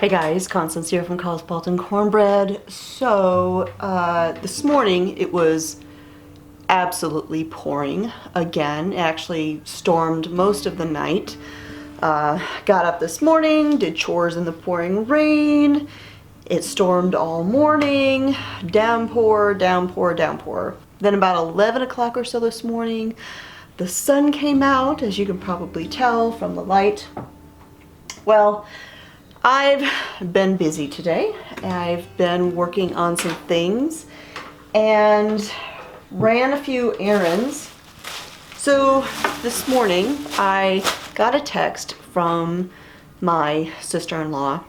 Hey guys, Constance here from Cosmopolitan Cornbread. So, this morning it was absolutely pouring again. It actually stormed most of the night. Got up this morning, did chores in the pouring rain. It stormed all morning, downpour, downpour, downpour. Then about 11 o'clock or so this morning, the sun came out, as you can probably tell from the light. Well, I've been busy today. I've been working on some things and ran a few errands. So this morning I got a text from my sister-in-law.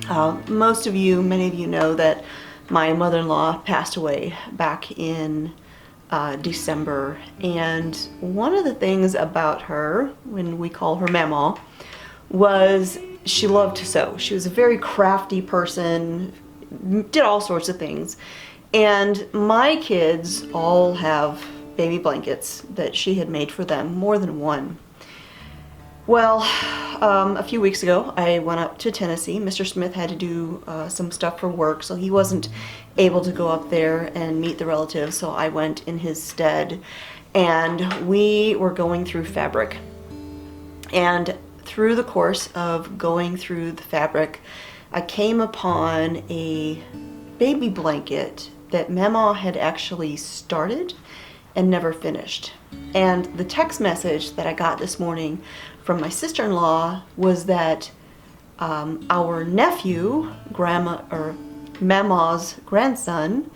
Many of you know that my mother-in-law passed away back in December, and one of the things about her, when we call her Mama, was she loved to sew. She was a very crafty person, did all sorts of things. And my kids all have baby blankets that she had made for them, more than one. Well, a few weeks ago, I went up to Tennessee. Mr. Smith had to do some stuff for work, so he wasn't able to go up there and meet the relatives, so I went in his stead. And we were going through fabric. And through the course of going through the fabric, I came upon a baby blanket that Mama had actually started and never finished. And the text message that I got this morning from my sister-in-law was that our nephew, Mama's grandson,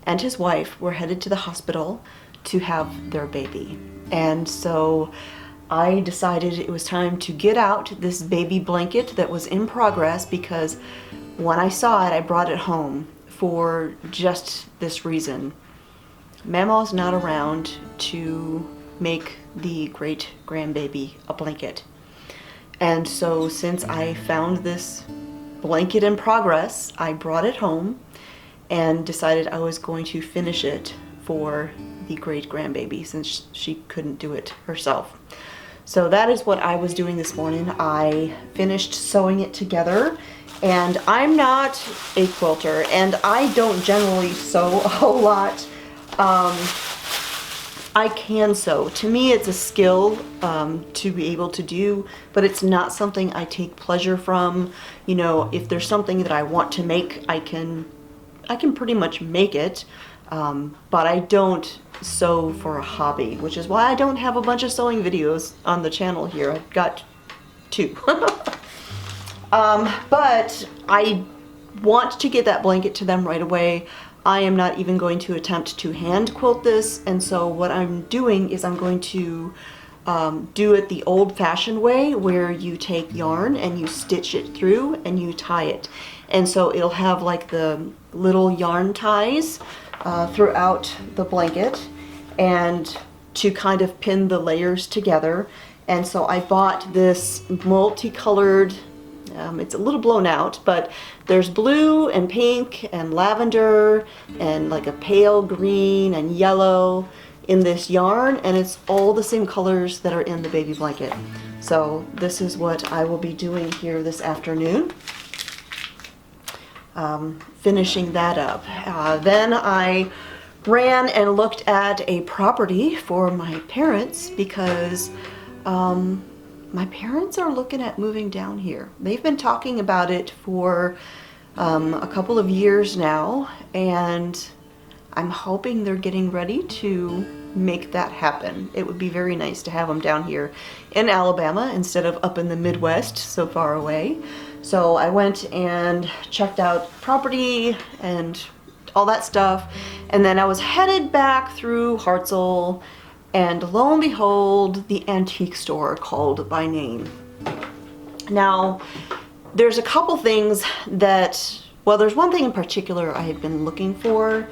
and his wife were headed to the hospital to have their baby. And so I decided it was time to get out this baby blanket that was in progress, because when I saw it, I brought it home for just this reason. Mama's not around to make the great grandbaby a blanket. And so since I found this blanket in progress, I brought it home and decided I was going to finish it for the great grandbaby, since she couldn't do it herself. So that is what I was doing this morning. I finished sewing it together, and I'm not a quilter, and I don't generally sew a whole lot. I can sew. To me, it's a skill to be able to do, but it's not something I take pleasure from. You know, if there's something that I want to make, I can pretty much make it, but I don't sew for a hobby, which is why I don't have a bunch of sewing videos on the channel here. I've got two. But I want to get that blanket to them right away. I am not even going to attempt to hand quilt this, and so what I'm doing is I'm going to do it the old-fashioned way, where you take yarn and you stitch it through and you tie it. And so it'll have like the little yarn ties throughout the blanket, and to kind of pin the layers together. And so I bought this multicolored, it's a little blown out, but there's blue and pink and lavender and like a pale green and yellow in this yarn, and it's all the same colors that are in the baby blanket. So this is what I will be doing here this afternoon. Finishing that up. Then I ran and looked at a property for my parents, because my parents are looking at moving down here. They've been talking about it for a couple of years now, and I'm hoping they're getting ready to make that happen. It would be very nice to have them down here in Alabama instead of up in the Midwest so far away. So I went and checked out property and all that stuff, and then I was headed back through Hartselle, and lo and behold, the antique store called by name. Now, there's a couple things that, well, there's one thing in particular I had been looking for,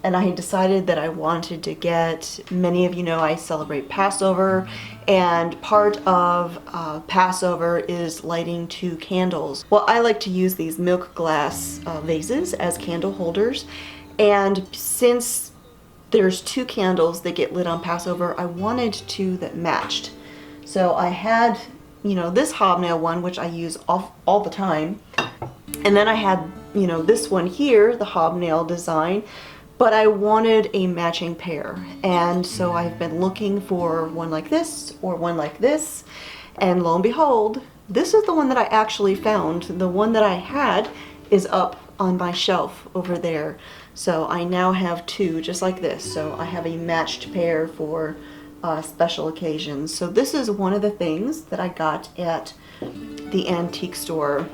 and I had decided that I wanted to get. Many of you know I celebrate Passover, and part of Passover is lighting 2 candles. Well, I like to use these milk glass vases as candle holders, and since there's 2 candles that get lit on Passover, I wanted 2 that matched. So I had you know, this hobnail one, which I use all the time. And then I had, you know, this one here, the hobnail design, but I wanted a matching pair. And so I've been looking for one like this or one like this. And lo and behold, this is the one that I actually found. The one that I had is up on my shelf over there. So I now have two just like this. So I have a matched pair for special occasions. So this is one of the things that I got at the antique store.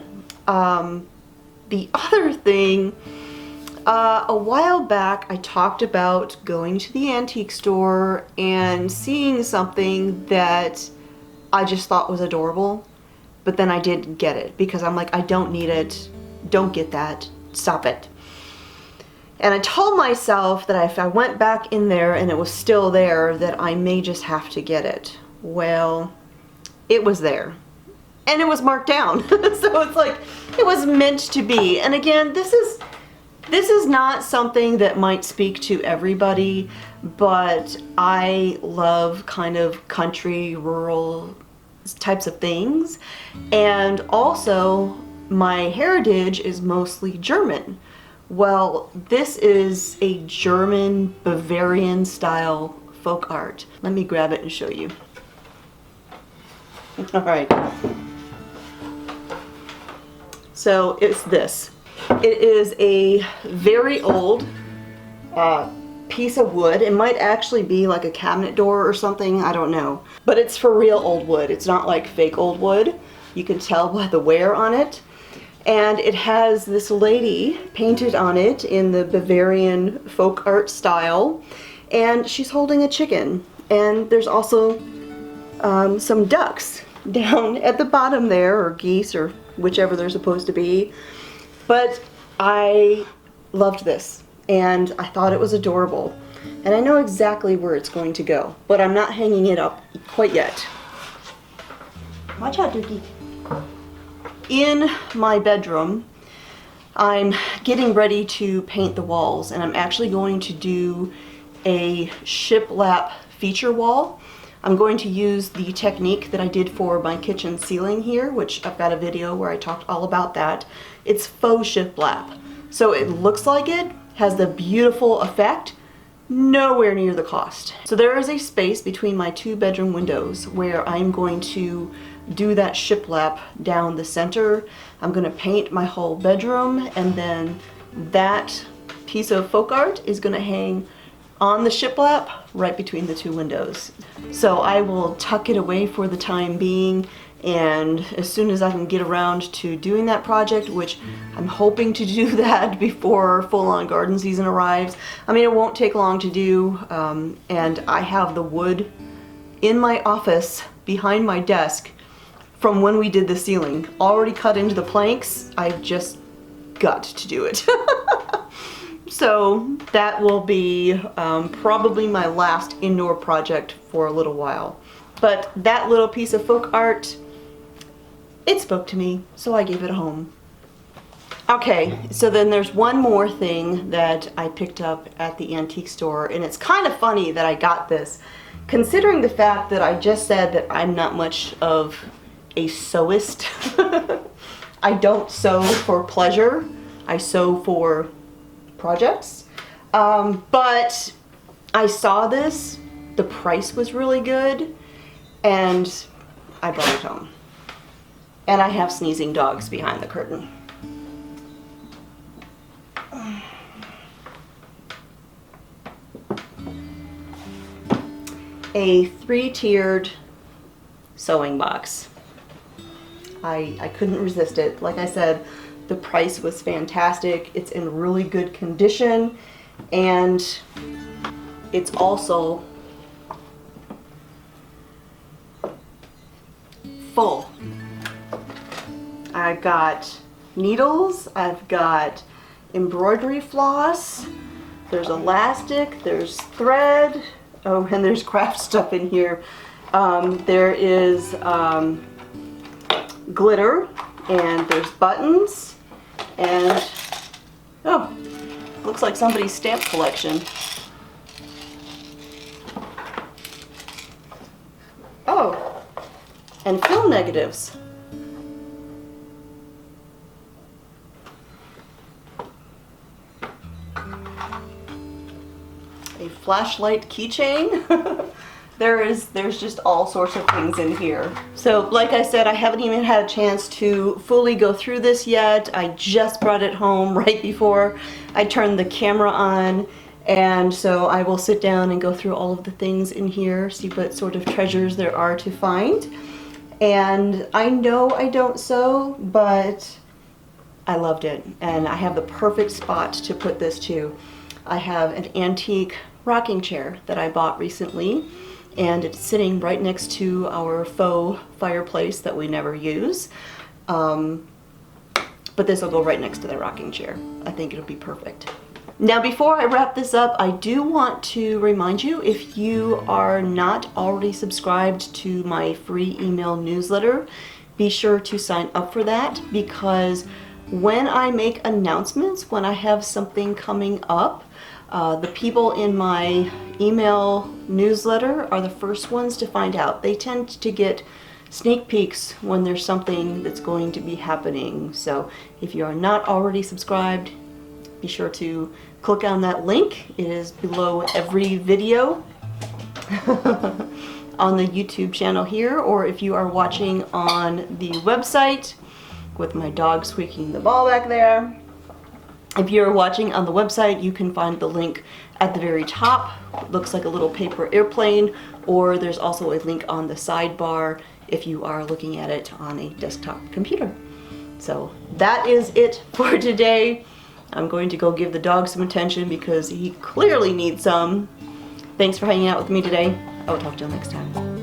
The other thing, a while back I talked about going to the antique store and seeing something that I just thought was adorable, but then I didn't get it because I'm like, I don't need it, don't get that, stop it. And I told myself that if I went back in there and it was still there, that I may just have to get it. Well, it was there. And it was marked down. So it's like, it was meant to be. And again, this is not something that might speak to everybody, but I love kind of country, rural types of things. And also, my heritage is mostly German. Well, this is a German Bavarian style folk art. Let me grab it and show you. All right. So it's this. It is a very old piece of wood. It might actually be like a cabinet door or something, I don't know. But it's for real old wood. It's not like fake old wood. You can tell by the wear on it. And it has this lady painted on it in the Bavarian folk art style. And she's holding a chicken. And there's also some ducks down at the bottom there, or geese, or whichever they're supposed to be. But I loved this, and I thought it was adorable. And I know exactly where it's going to go, but I'm not hanging it up quite yet. Watch out, Dookie. In my bedroom, I'm getting ready to paint the walls, and I'm actually going to do a shiplap feature wall. I'm going to use the technique that I did for my kitchen ceiling here, which I've got a video where I talked all about that. It's faux shiplap. So it looks like it has the beautiful effect, nowhere near the cost. So there is a space between my two bedroom windows where I'm going to do that shiplap down the center. I'm going to paint my whole bedroom, and then that piece of folk art is going to hang on the shiplap right between the two windows. So I will tuck it away for the time being, and as soon as I can get around to doing that project, which I'm hoping to do that before full-on garden season arrives. I mean, it won't take long to do, and I have the wood in my office behind my desk from when we did the ceiling already cut into the planks. I just got to do it. So that will be probably my last indoor project for a little while. But that little piece of folk art, it spoke to me, so I gave it a home. Okay, so then there's one more thing that I picked up at the antique store, and it's kind of funny that I got this, considering the fact that I just said that I'm not much of a sewist. I don't sew for pleasure, I sew for projects. But I saw this, the price was really good, and I brought it home. And I have sneezing dogs behind the curtain. A 3-tiered sewing box. I couldn't resist it. Like I said, the price was fantastic. It's in really good condition, and it's also full. I've got needles, I've got embroidery floss, there's elastic, there's thread, oh, and there's craft stuff in here. There is glitter, and there's buttons, and oh, looks like somebody's stamp collection. Oh, and film negatives. A flashlight keychain. There's just all sorts of things in here. So like I said, I haven't even had a chance to fully go through this yet. I just brought it home right before I turned the camera on, and so I will sit down and go through all of the things in here, see what sort of treasures there are to find. And I know I don't sew, but I loved it, and I have the perfect spot to put this to. I have an antique rocking chair that I bought recently, and it's sitting right next to our faux fireplace that we never use. But this will go right next to the rocking chair. I think it'll be perfect. Now, before I wrap this up, I do want to remind you, if you are not already subscribed to my free email newsletter, be sure to sign up for that, because when I make announcements, when I have something coming up, the people in my email newsletter are the first ones to find out. They tend to get sneak peeks when there's something that's going to be happening. So if you are not already subscribed, be sure to click on that link. It is below every video on the YouTube channel here, or if you are watching on the website, with my dog squeaking the ball back there. If you're watching on the website, you can find the link at the very top. It looks like a little paper airplane, or there's also a link on the sidebar if you are looking at it on a desktop computer. So that is it for today. I'm going to go give the dog some attention because he clearly needs some. Thanks for hanging out with me today. I will talk to you next time.